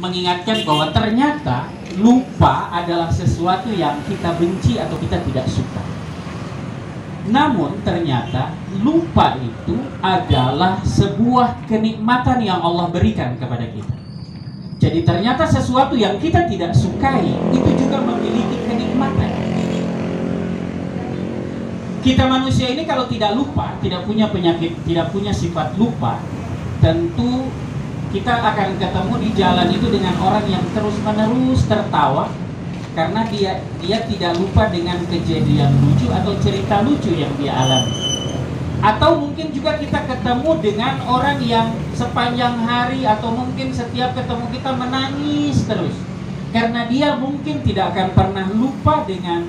mengingatkan bahwa ternyata lupa adalah sesuatu yang kita benci atau kita tidak suka. Namun ternyata lupa itu adalah sebuah kenikmatan yang Allah berikan kepada kita. Jadi ternyata sesuatu yang kita tidak sukai itu juga memiliki kenikmatan. Kita manusia ini kalau tidak lupa, tidak punya penyakit, tidak punya sifat lupa, tentu kita akan ketemu di jalan itu dengan orang yang terus-menerus tertawa karena dia tidak lupa dengan kejadian lucu atau cerita lucu yang dia alami. Atau mungkin juga kita ketemu dengan orang yang sepanjang hari atau mungkin setiap ketemu kita menangis terus karena dia mungkin tidak akan pernah lupa dengan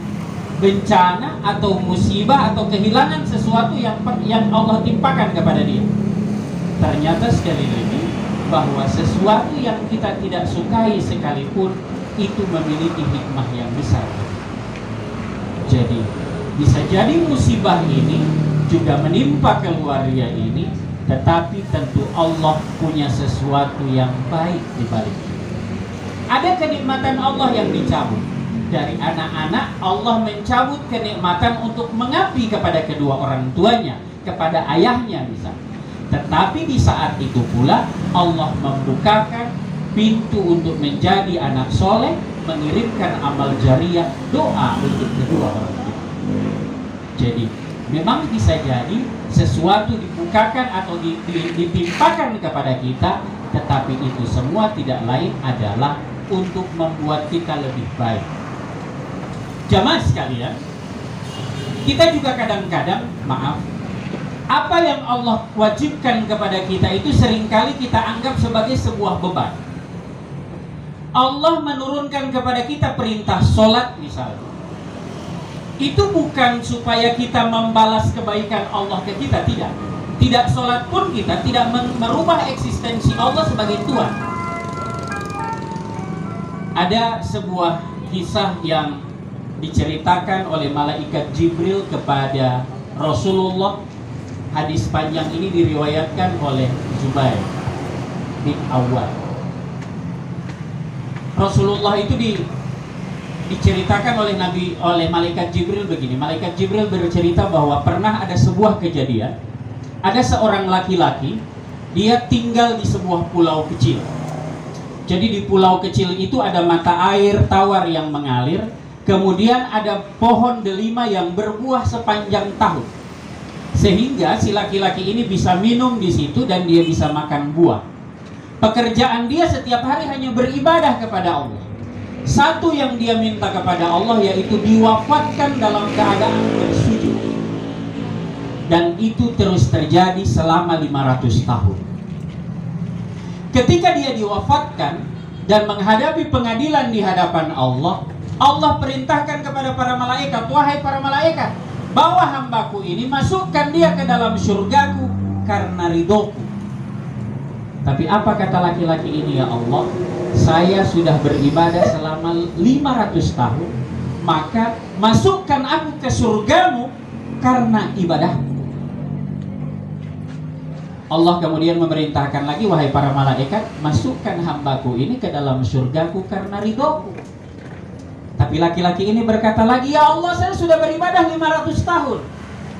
bencana atau musibah atau kehilangan sesuatu yang Allah timpakan kepada dia. Ternyata sekali lagi bahwa sesuatu yang kita tidak sukai sekalipun itu memiliki hikmah yang besar. Jadi bisa jadi musibah ini juga menimpa keluarga ini, tetapi tentu Allah punya sesuatu yang baik di baliknya. Ada kenikmatan Allah yang dicabut. Dari anak-anak Allah mencabut kenikmatan untuk mengabdi kepada kedua orang tuanya, kepada ayahnya misalnya. Tetapi di saat itu pula Allah membukakan pintu untuk menjadi anak soleh, mengirimkan amal jariah, doa untuk kedua orang tua. Jadi memang bisa jadi sesuatu dibukakan atau ditimpakan kepada kita, tetapi itu semua tidak lain adalah untuk membuat kita lebih baik. Jamaah sekalian, kita juga kadang-kadang, maaf, apa yang Allah wajibkan kepada kita itu seringkali kita anggap sebagai sebuah beban. Allah menurunkan kepada kita perintah sholat misalnya. Itu bukan supaya kita membalas kebaikan Allah ke kita, tidak. Tidak sholat pun kita tidak merubah eksistensi Allah sebagai Tuhan. Ada sebuah kisah yang diceritakan oleh malaikat Jibril kepada Rasulullah. Hadis panjang ini diriwayatkan oleh Zubair bin Awwam. Rasulullah itu diceritakan oleh malaikat Jibril begini. Malaikat Jibril bercerita bahwa pernah ada sebuah kejadian. Ada seorang laki-laki, dia tinggal di sebuah pulau kecil. Jadi di pulau kecil itu ada mata air tawar yang mengalir. Kemudian ada pohon delima yang berbuah sepanjang tahun. Sehingga si laki-laki ini bisa minum di situ dan dia bisa makan buah. Pekerjaan dia setiap hari hanya beribadah kepada Allah. Satu yang dia minta kepada Allah yaitu diwafatkan dalam keadaan bersujud. Dan itu terus terjadi selama 500 tahun. Ketika dia diwafatkan dan menghadapi pengadilan di hadapan Allah, Allah perintahkan kepada para malaikat, wahai para malaikat, bawa hambaku ini, masukkan dia ke dalam surgaku karena ridhoku. Tapi apa kata laki-laki ini, ya Allah, saya sudah beribadah selama 500 tahun, maka masukkan aku ke surgamu karena ibadahku. Allah kemudian memerintahkan lagi, wahai para malaikat, masukkan hambaku ini ke dalam surgaku karena ridhoku. Tapi laki-laki ini berkata lagi, ya Allah, saya sudah beribadah 500 tahun,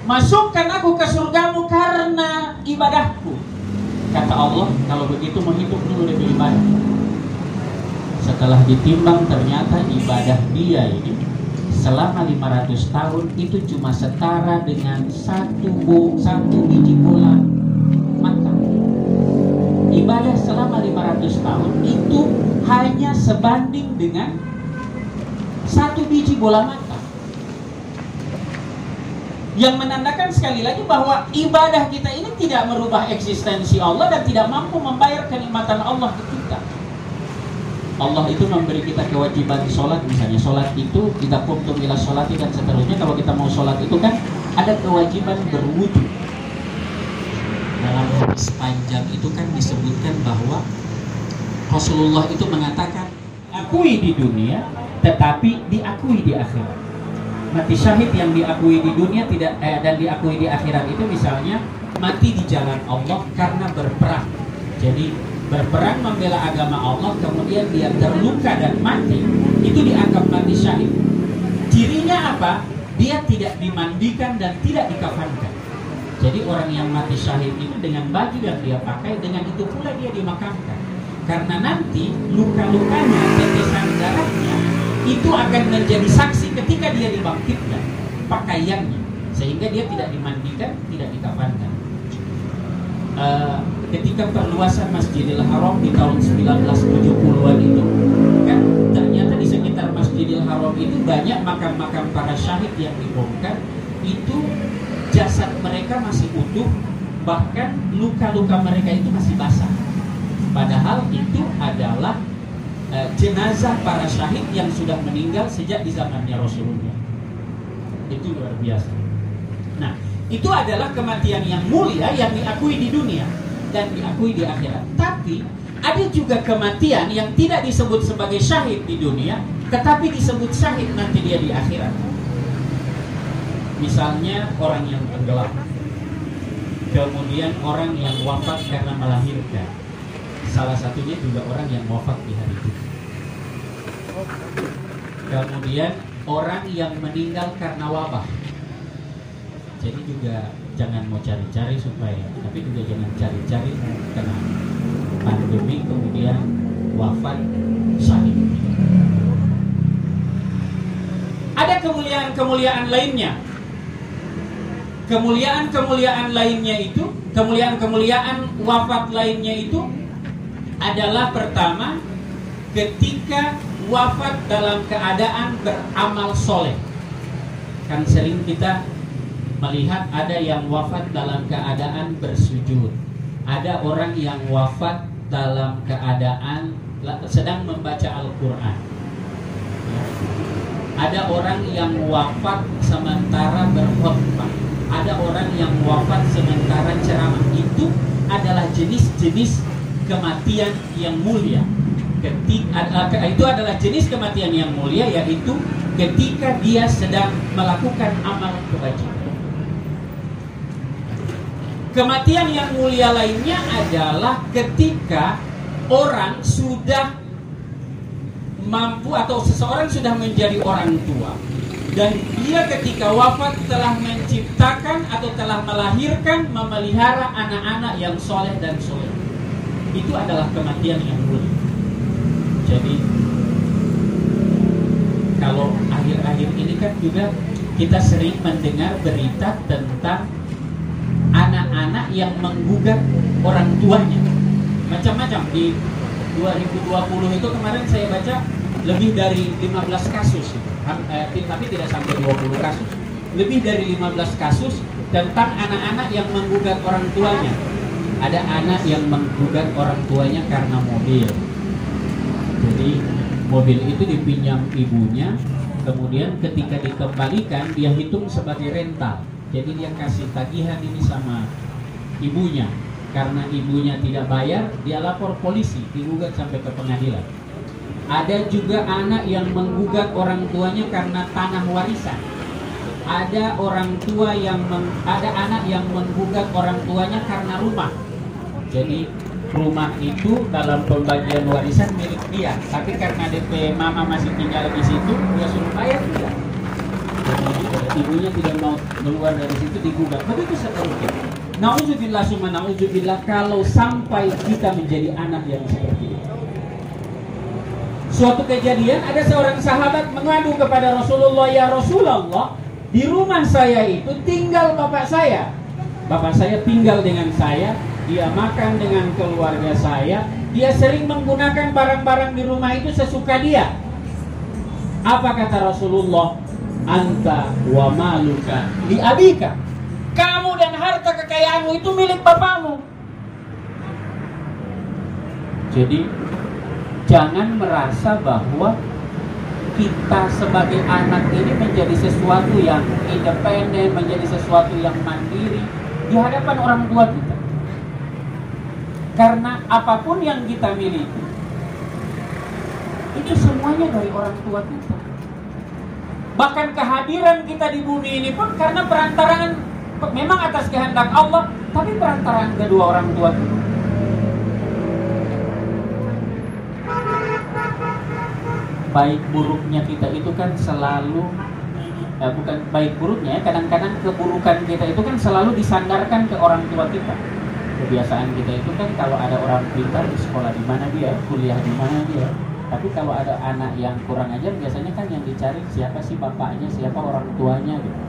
masukkan aku ke surgamu karena ibadahku. Kata Allah, kalau begitu menghitung dulu dia beribadah. Setelah ditimbang ternyata ibadah dia ini selama 500 tahun itu cuma setara dengan satu biji bola mata. Ibadah selama 500 tahun itu hanya sebanding dengan satu biji bola mata. Yang menandakan sekali lagi bahwa ibadah kita ini tidak merubah eksistensi Allah dan tidak mampu membayar kenikmatan Allah ke kita. Allah itu memberi kita kewajiban sholat, misalnya sholat itu kita qumtum ila sholati dan seterusnya. Kalau kita mau sholat itu kan ada kewajiban berwudu. Dalam hadis panjang itu kan disebutkan bahwa Rasulullah itu mengatakan, akui di dunia tetapi diakui di akhirat. Mati syahid yang diakui di dunia tidak dan diakui di akhirat itu misalnya mati di jalan Allah karena berperang. Jadi berperang membela agama Allah, kemudian dia terluka dan mati, itu dianggap mati syahid. Cirinya apa? Dia tidak dimandikan dan tidak dikafankan. Jadi orang yang mati syahid itu dengan baju yang dia pakai, dengan itu pula dia dimakamkan. Karena nanti luka-lukanya, tetesan darahnya itu akan menjadi saksi ketika dia dibangkitkan pakaiannya, sehingga dia tidak dimandikan, tidak dikafankan. Ketika perluasan Masjidil Haram di tahun 1970-an itu, kan ternyata di sekitar Masjidil Haram itu banyak makam-makam para syahid yang dibongkar. Itu jasad mereka masih utuh, bahkan luka-luka mereka itu masih basah. Padahal itu adalah jenazah para syahid yang sudah meninggal sejak di zamannya Rasulullah. Itu luar biasa. Nah, itu adalah kematian yang mulia yang diakui di dunia dan diakui di akhirat. Tapi ada juga kematian yang tidak disebut sebagai syahid di dunia, tetapi disebut syahid nanti dia di akhirat. Misalnya orang yang tenggelam, kemudian orang yang wafat karena melahirkan. Salah satunya juga orang yang wafat di hari itu. Kemudian orang yang meninggal karena wabah. Jadi juga jangan mau cari-cari supaya, tapi juga jangan cari-cari kena pandemi kemudian wafat syahid. Ada kemuliaan-kemuliaan lainnya. Kemuliaan-kemuliaan lainnya itu, kemuliaan-kemuliaan wafat lainnya itu adalah pertama, ketika wafat dalam keadaan beramal soleh. Kan sering kita melihat ada yang wafat dalam keadaan bersujud, ada orang yang wafat dalam keadaan sedang membaca Al-Quran, ada orang yang wafat sementara berkhutbah, ada orang yang wafat sementara ceramah. Itu adalah jenis-jenis kematian yang mulia. Itu adalah jenis kematian yang mulia, yaitu ketika dia sedang melakukan amal kebajikan. Kematian yang mulia lainnya adalah ketika orang sudah mampu atau seseorang sudah menjadi orang tua dan dia ketika wafat telah menciptakan atau telah melahirkan, memelihara anak-anak yang soleh dan soleh. Itu adalah kematian yang mulia. Jadi kalau akhir-akhir ini kan juga kita sering mendengar berita tentang anak-anak yang menggugat orang tuanya. Macam-macam. Di 2020 itu kemarin saya baca lebih dari 15 kasus, tapi tidak sampai 20 kasus. Lebih dari 15 kasus tentang anak-anak yang menggugat orang tuanya. Ada anak yang menggugat orang tuanya karena mobil. Jadi mobil itu dipinjam ibunya, kemudian ketika dikembalikan dia hitung sebagai rental. Jadi dia kasih tagihan ini sama ibunya. Karena ibunya tidak bayar, dia lapor polisi, digugat sampai ke pengadilan. Ada juga anak yang menggugat orang tuanya karena tanah warisan. Ada ada anak yang menggugat orang tuanya karena rumah. Jadi rumah itu dalam pembagian warisan milik dia, tapi karena DP mama masih tinggal di situ, dia suruh bayar juga. Ibunya tidak mau keluar dari situ, digugat. Begitu seterusnya. Nauzubillah summa nauzubillah kalau sampai kita menjadi anak yang seperti itu. Suatu kejadian, ada seorang sahabat mengadu kepada Rasulullah, "Ya Rasulullah, di rumah saya itu tinggal bapak saya. Bapak saya tinggal dengan saya, dia makan dengan keluarga saya, dia sering menggunakan barang-barang di rumah itu sesuka dia." Apa kata Rasulullah? "Anta wa maluka li abika." Kamu dan harta kekayaanmu itu milik bapakmu. Jadi jangan merasa bahwa kita sebagai anak ini menjadi sesuatu yang independen, menjadi sesuatu yang mandiri di hadapan orang tua kita. Karena apapun yang kita miliki itu semuanya dari orang tua kita. Bahkan kehadiran kita di bumi ini pun karena perantaraan, memang atas kehendak Allah, tapi perantaraan kedua orang tua kita. baik buruknya kita itu kan selalu bukan baik buruknya, kadang-kadang keburukan kita itu kan selalu disandarkan ke orang tua kita. Kebiasaan kita itu kan kalau ada orang pintar di sekolah di mana dia, kuliah di mana dia. Tapi kalau ada anak yang kurang ajar, biasanya kan yang dicari siapa sih bapaknya, siapa orang tuanya gitu.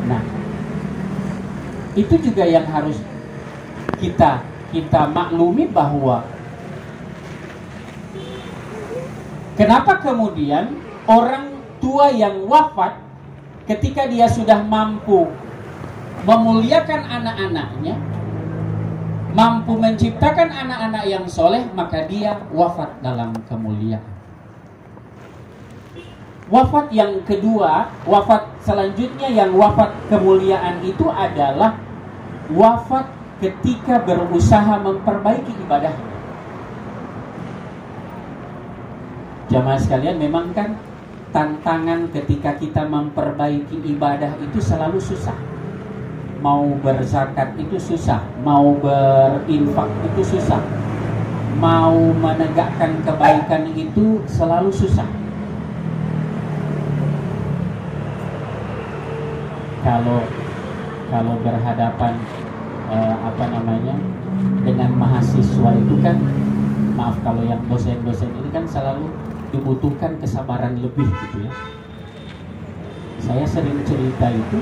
Nah, itu juga yang harus kita maklumi, bahwa kenapa kemudian orang tua yang wafat ketika dia sudah mampu memuliakan anak-anaknya, mampu menciptakan anak-anak yang soleh, maka dia wafat dalam kemuliaan. Wafat yang kedua, wafat selanjutnya yang wafat kemuliaan itu adalah wafat ketika berusaha memperbaiki ibadah. Jamaah sekalian, memang kan tantangan ketika kita memperbaiki ibadah itu selalu susah. Mau berzakat itu susah, mau berinfak itu susah, mau menegakkan kebaikan itu selalu susah. Kalau berhadapan dengan mahasiswa itu kan, maaf kalau yang dosen-dosen ini kan selalu dibutuhkan kesabaran lebih gitu ya. Saya sering cerita itu,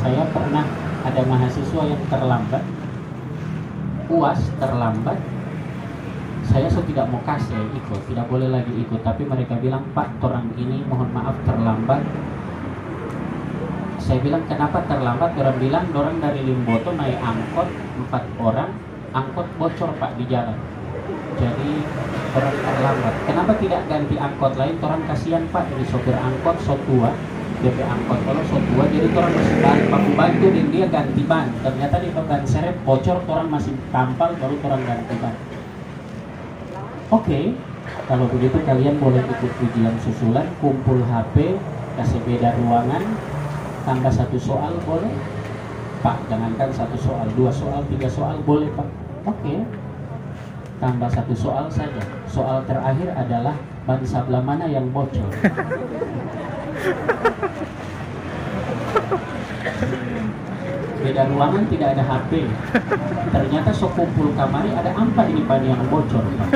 saya pernah ada mahasiswa yang terlambat, UAS terlambat. Saya tidak mau kasih ikut, tidak boleh lagi ikut, tapi mereka bilang, Pak, orang ini mohon maaf terlambat. Saya bilang, kenapa terlambat? Orang bilang, orang dari Limboto naik angkot 4 orang, angkot bocor Pak di jalan, jadi orang terlambat. Kenapa tidak ganti angkot lain? Orang kasihan Pak, dari sopir angkot so tua, DP angkot kalau so tua, jadi orang masih bantu dan dia ganti ban. Ternyata di ban serep bocor, orang masih tampal, baru orang ganti ban. Oke, kalau begitu kalian boleh ikut ujian susulan, kumpul HP, kasih beda ruangan, tambah 1 soal boleh Pak, jangankan 1 soal, 2 soal, 3 soal boleh Pak. Oke, tambah 1 soal saja. Soal terakhir adalah ban sebelah mana yang bocor. Beda ruangan, tidak ada HP. Ternyata so kumpul kamari ada ampa ini pan yang bocor Pak.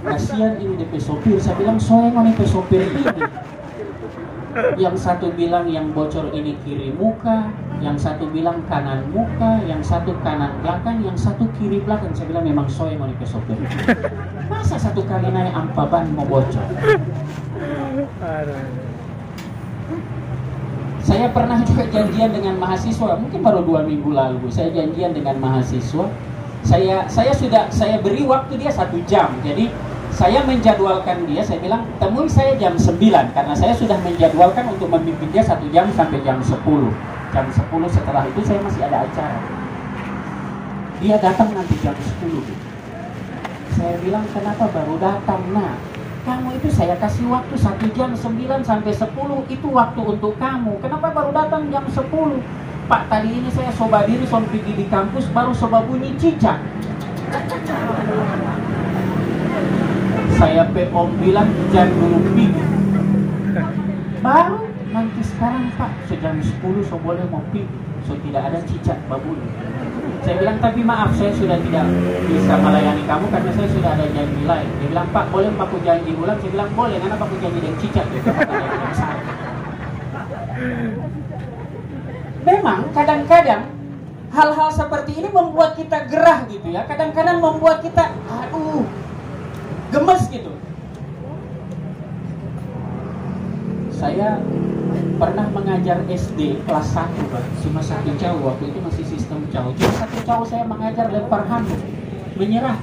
Kasihan ini DP sopir. Saya bilang, soalnya DP sopir ini. Yang satu bilang yang bocor ini kiri muka, yang satu bilang kanan muka, yang satu kanan belakang, yang satu kiri belakang. Saya bilang, memang soe mau ke sopir. Masa satu kali naik ampa ban mau bocor? Saya pernah juga janjian dengan mahasiswa, mungkin baru 2 minggu lalu. Saya janjian dengan mahasiswa. Saya beri waktu dia 1 jam. Jadi saya menjadwalkan dia, saya bilang temui saya jam 9, karena saya sudah menjadwalkan untuk memimpin dia 1 jam sampai jam 10. Jam 10 setelah itu saya masih ada acara. Dia datang nanti jam 10. Saya bilang, kenapa baru datang? Nah, kamu itu saya kasih waktu 1 jam, 9 sampai 10 itu waktu untuk kamu. Kenapa baru datang jam 10? Pak, tadi ini saya soba diri, pergi di kampus, baru soba bunyi cicak. Saya Om bilang jam dulu pergi. Baru nanti sekarang Pak, sejam 10 so boleh mau pergi, so tidak ada cicak babuni. Saya bilang, tapi maaf saya sudah tidak bisa melayani kamu karena saya sudah ada janji lain. Dia bilang, Pak boleh aku janji ulang? Saya bilang boleh, karena aku janji dengan cicak. Memang kadang-kadang hal-hal seperti ini membuat kita gerah gitu ya. Kadang-kadang membuat kita gemes gitu. Saya pernah mengajar SD kelas 1 Pak. Cuma 1 jauh, waktu itu masih sistem jauh. Cuma 1 jauh saya mengajar lempar handuk, menyerah.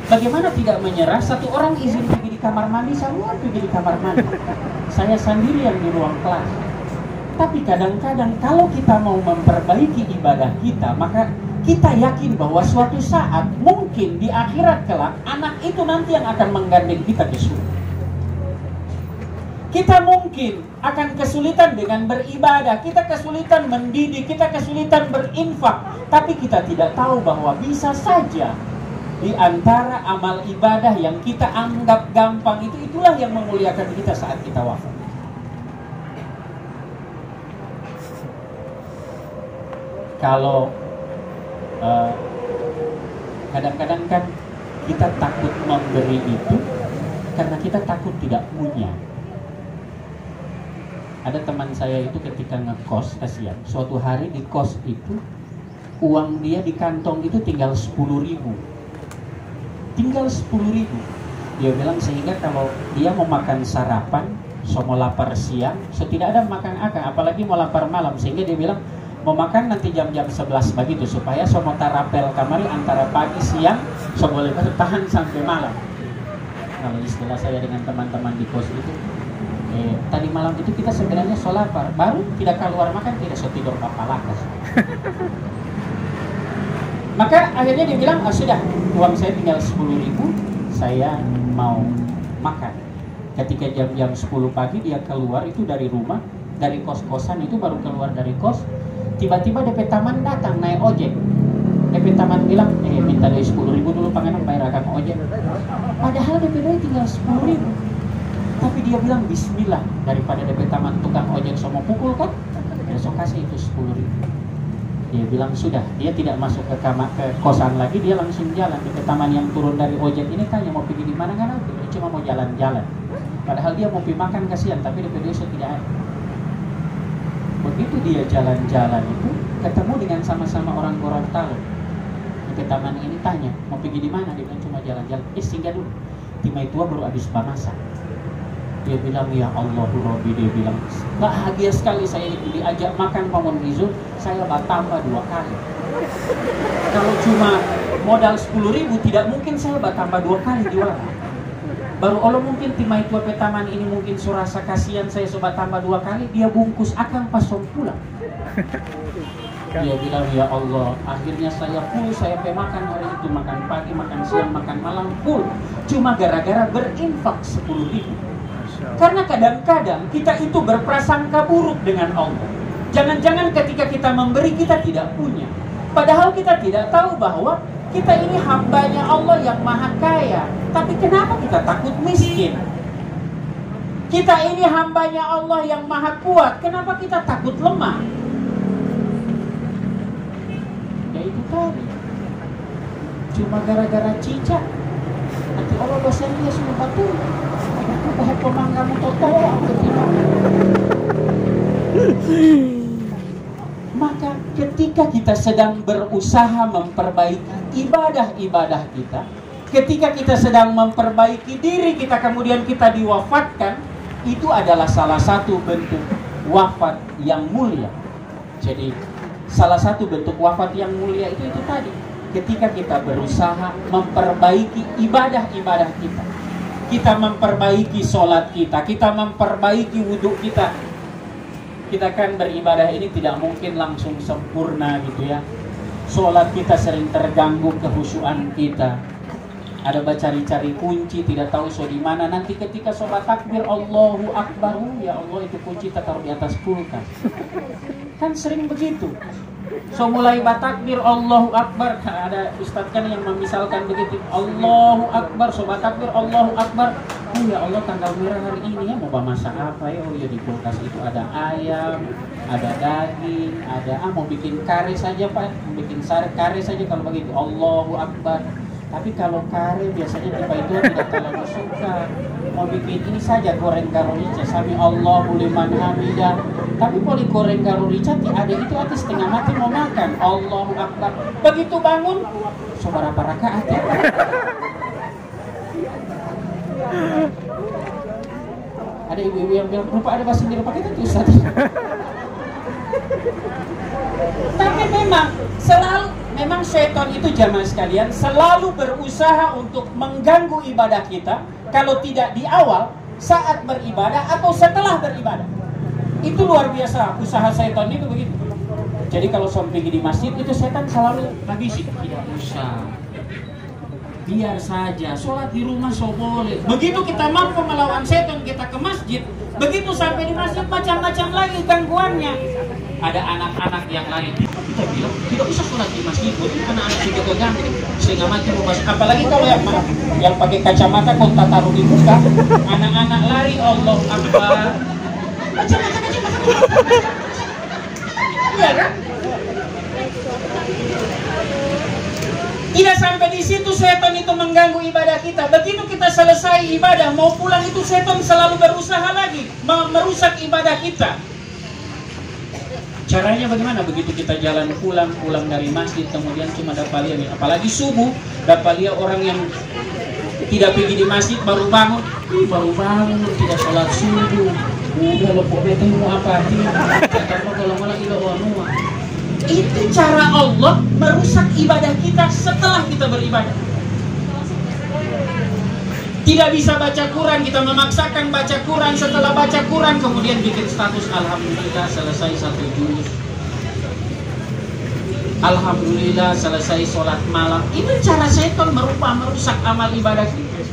Bagaimana tidak menyerah? 1 orang izin pergi di kamar mandi, semua pergi di kamar mandi. Saya sendirian di ruang kelas. Tapi kadang-kadang kalau kita mau memperbaiki ibadah kita, maka kita yakin bahwa suatu saat mungkin di akhirat kelak anak itu nanti yang akan menggandeng kita ke surga. Kita mungkin akan kesulitan dengan beribadah, kita kesulitan mendidik, kita kesulitan berinfak, tapi kita tidak tahu bahwa bisa saja Di antara amal ibadah yang kita anggap gampang itu, itulah yang memuliakan kita saat kita wafat. Kalau kadang-kadang kan kita takut memberi itu karena kita takut tidak punya. Ada teman saya itu ketika ngekos, kasihan, suatu hari di kos itu uang dia di kantong itu tinggal 10.000. Tinggal 10.000. Dia bilang sehingga kalau dia mau makan sarapan, so mau lapar siang, so tidak ada makan akan, apalagi mau lapar malam. Sehingga dia bilang mau makan nanti jam-jam 11 begitu, supaya so mau tarapel kamari antara pagi siang, so boleh bertahan sampai malam. Kalau istilah saya dengan teman-teman di kos itu, tadi malam itu kita sebenarnya so lapar, baru tidak keluar makan, tidak so tidur papalakas. Maka akhirnya dia bilang, sudah, uang saya tinggal 10.000, saya mau makan. Ketika jam-jam 10 pagi dia keluar itu dari rumah, dari kos-kosan itu baru keluar dari kos, tiba-tiba DP Taman datang naik ojek. DP Taman bilang, minta dari 10.000 dulu panganan bayar akan ojek. Padahal DP dari tinggal 10.000. Tapi dia bilang bismillah, daripada DP Taman tukang ojek semua pukul kan, besok kasih itu 10.000. Dia bilang sudah, dia tidak masuk ke kamar, ke kosan lagi, dia langsung jalan. DP Taman yang turun dari ojek ini tanya mau pergi di mana, kan dia cuma mau jalan-jalan. Padahal dia mau pergi makan, kasihan, tapi DP desa tidak ada. Begitu dia jalan-jalan itu ketemu dengan sama-sama orang Gorontalo. DP Taman ini tanya mau pergi di mana, dia bilang cuma jalan-jalan. Singgah dulu, timai tua baru habis pamasak. Dia bilang ya Allah Rabbi, dia bilang bahagia sekali saya itu diajak makan Paman Rizul, saya bertambah 2 kali. Kalau cuma modal 10.000 tidak mungkin saya bertambah 2 kali jualan. Baru Allah mungkin timai tua petaman ini mungkin surasa kasihan saya sobat tambah 2 kali, dia bungkus akan pas pulang. Dia bilang ya Allah, akhirnya saya full, saya makan hari itu, makan pagi, makan siang, makan malam full, cuma gara-gara berinfak 10.000. Karena kadang-kadang kita itu berprasangka buruk dengan Allah. Jangan-jangan ketika kita memberi kita tidak punya. Padahal kita tidak tahu bahwa kita ini hambanya Allah yang maha kaya. Tapi kenapa kita takut miskin? Kita ini hambanya Allah yang maha kuat. Kenapa kita takut lemah? Ya itu tadi. Cuma gara-gara cicak. Nanti Allah dosen dia semua batu. Bahaya pemanggamu totoa. Maka ketika kita sedang berusaha memperbaiki ibadah-ibadah kita, ketika kita sedang memperbaiki diri kita, kemudian kita diwafatkan, itu adalah salah satu bentuk wafat yang mulia. Jadi salah satu bentuk wafat yang mulia itu tadi, ketika kita berusaha memperbaiki ibadah-ibadah kita. Kita memperbaiki sholat kita memperbaiki wudhu kita. Kita kan beribadah ini tidak mungkin langsung sempurna gitu ya. Sholat kita sering terganggu kehusuan kita. Ada cari-cari kunci, tidak tahu so di mana. Nanti ketika sholat takbir Allahu Akbar, ya Allah itu kunci taruh di atas kulkas. Kan sering begitu. So mulai batakbir Allahu Akbar, ada ustadz kan yang memisalkan begitu, Allahu Akbar, so batakbir Allahu Akbar. Oh ya Allah, tanggal merah hari ini ya, mau masak apa ya? Oh ya di kulkas itu ada ayam, ada daging, ada mau bikin kare saja Pak, mau bikin kare saja kalau begitu Allahu Akbar. Tapi kalau kare biasanya tiba itu tidak terlalu suka. Mau bikin ini saja goreng garorica, sami Allahu liman hamidah. Tapi kalau goreng garorica ada itu atas setengah mati mau makan. Allahu Akbar. Begitu bangun, seberapa rakaat ya? Ada ibu-ibu yang bilang lupa ada bahasa Inggris pakai itu Ustaz. Tapi memang syaitan itu jamaah sekalian selalu berusaha untuk mengganggu ibadah kita. Kalau tidak di awal, saat beribadah atau setelah beribadah. Itu luar biasa usaha syaitan itu begitu. Jadi kalau sampai di masjid itu setan selalu habisin. Tidak usah, biar saja sholat di rumah so boleh. Begitu kita mampu melawan setan, kita ke masjid. Begitu sampai di masjid macam-macam lagi gangguannya. Ada anak-anak yang lari kita bilang tidak usah sholat di masjid, anak-anak sudah keganti sehingga mati rumah. Apalagi kalau yang pakai kacamata konta taruh di muka, anak-anak lari, Allah Akbar. Kacamata. Iya kan? Tidak sampai di situ setan itu mengganggu ibadah kita. Begitu kita selesai ibadah mau pulang itu setan selalu berusaha lagi merusak ibadah kita. Caranya bagaimana? Begitu kita jalan pulang dari masjid kemudian cuma dapat lihat, apalagi subuh dapat lihat orang yang tidak pergi di masjid baru bangun tidak sholat subuh. Udah lo pokoknya mau apa sih? Kalau malah tidak wanua. Itu cara Allah merusak ibadah kita setelah kita beribadah. Tidak bisa baca Quran, kita memaksakan baca Quran. Setelah baca Quran kemudian bikin status alhamdulillah selesai 1 juz. Alhamdulillah selesai sholat malam. Itu cara setan merusak amal ibadah kita.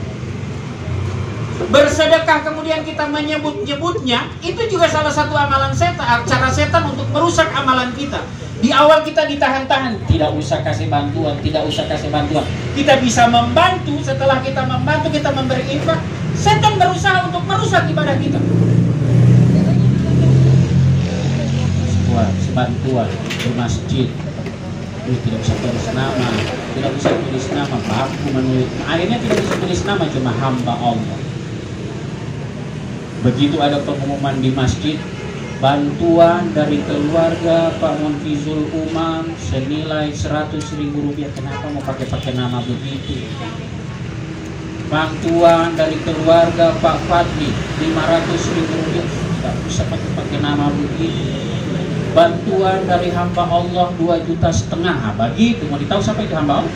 Bersedekah kemudian kita menyebut-nyebutnya, itu juga salah satu amalan setan, cara setan untuk merusak amalan kita. Di awal kita ditahan-tahan, tidak usah kasih bantuan. Kita bisa membantu, setelah kita membantu, kita memberi infak, setan berusaha untuk merusak ibadah kita. Sebantuan di masjid, tidak usah tulis nama, baku menulis. Akhirnya tidak bisa tulis nama, cuma hamba Allah. Begitu ada pengumuman di masjid, bantuan dari keluarga Pak Monfizul Umam senilai 100.000 rupiah. Kenapa mau pakai nama begitu? Bantuan dari keluarga Pak Fadli 500.000 rupiah. Tidak usah pakai nama begitu. Bantuan dari hamba Allah 2,5 juta. Begitu. Mau ditahu sampai di hamba Allah?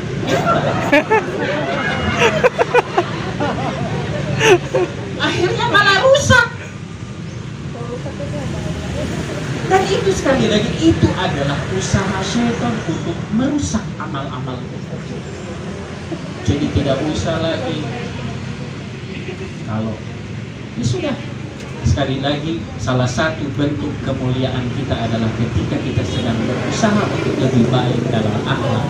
Akhirnya malah rusak. Dan itu sekali lagi, itu adalah usaha syaitan untuk merusak amal-amal kita. Jadi tidak usah lagi kalau ya sudah. Sekali lagi, salah satu bentuk kemuliaan kita adalah ketika kita sedang berusaha untuk lebih baik dalam akhlak,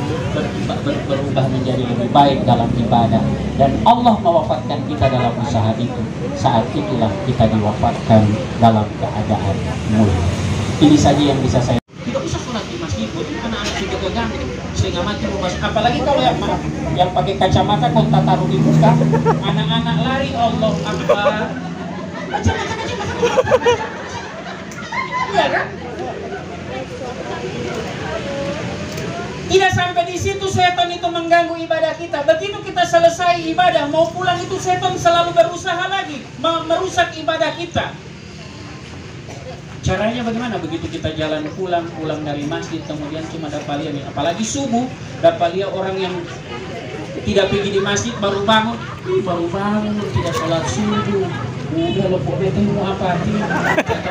berubah menjadi lebih baik dalam ibadah, dan Allah mewafatkan kita dalam usaha itu. Saat itulah kita diwafatkan dalam keadaan mulia. Ini saja yang bisa saya. Tidak usah sholat di masjid, anak-anak sudah keganti sehingga mati rumah. Apalagi kalau yang pakai kacamata konta taruh di muka, anak-anak lari, Allah Akbar. Kacamata. Iya kan? Tidak sampai di situ setan itu mengganggu ibadah kita. Begitu kita selesai ibadah mau pulang itu setan selalu berusaha lagi merusak ibadah kita. Caranya bagaimana? Begitu kita jalan pulang dari masjid kemudian cuma dapat lihat, apalagi subuh dapat lihat orang yang tidak pergi di masjid baru bangun tidak sholat subuh. Udah lo pokoknya mau apa sih?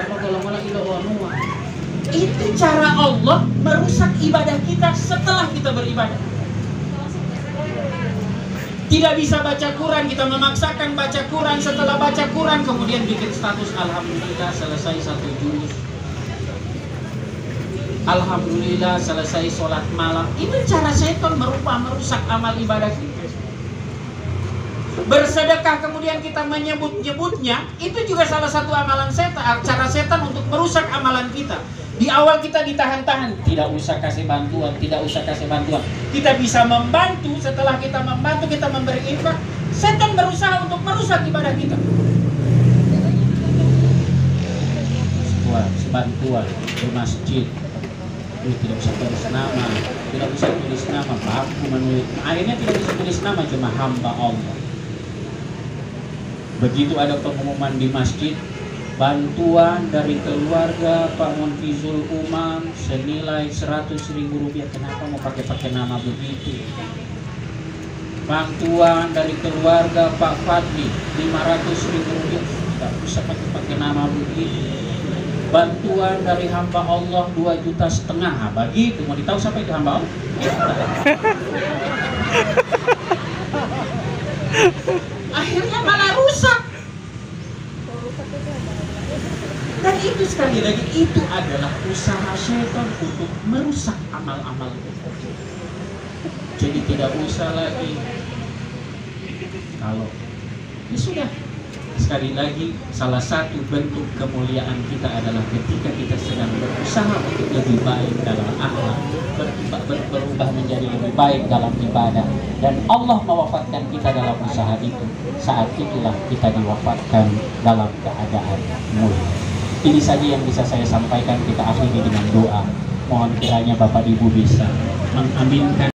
Kalau malah tidak wanua. Itu cara Allah merusak ibadah kita setelah kita beribadah. Tidak bisa baca Quran, kita memaksakan baca Quran. Setelah baca Quran kemudian bikin status alhamdulillah selesai 1 juz. Alhamdulillah selesai sholat malam. Itu cara setan merusak amal ibadah kita. Bersedekah kemudian kita menyebut-nyebutnya, itu juga salah satu amalan setan, cara setan untuk merusak amalan kita. Di awal kita ditahan-tahan, tidak usah kasih bantuan. Kita bisa membantu, setelah kita membantu, kita memberi infak, setan berusaha untuk merusak ibadah kita. Sebantuan di masjid, tidak usah tulis nama, baku menulis. Akhirnya tidak bisa tulis nama, cuma hamba Allah. Begitu ada pengumuman di masjid, bantuan dari keluarga Pak Monfizul Umam senilai 100.000 rupiah. Kenapa mau pakai nama begitu? Bantuan dari keluarga Pak Fadli 500.000 rupiah. Tidak usah pakai nama begitu. Bantuan dari hamba Allah 2,5 juta. Begitu. Mau ditahu sampai di hamba Allah? Akhirnya malah rusak. Dan itu sekali lagi, itu adalah usaha setan untuk merusak amal-amal kita. Jadi tidak usah lagi kalau ya sudah. Sekali lagi, salah satu bentuk kemuliaan kita adalah ketika kita sedang berusaha untuk lebih baik dalam akhlak, berubah menjadi lebih baik dalam ibadah, dan Allah mewafatkan kita dalam usaha itu. Saat itulah kita diwafatkan dalam keadaan mulia. Ini saja yang bisa saya sampaikan. Kita akhiri dengan doa. Mohon kiranya Bapak Ibu bisa mengaminkan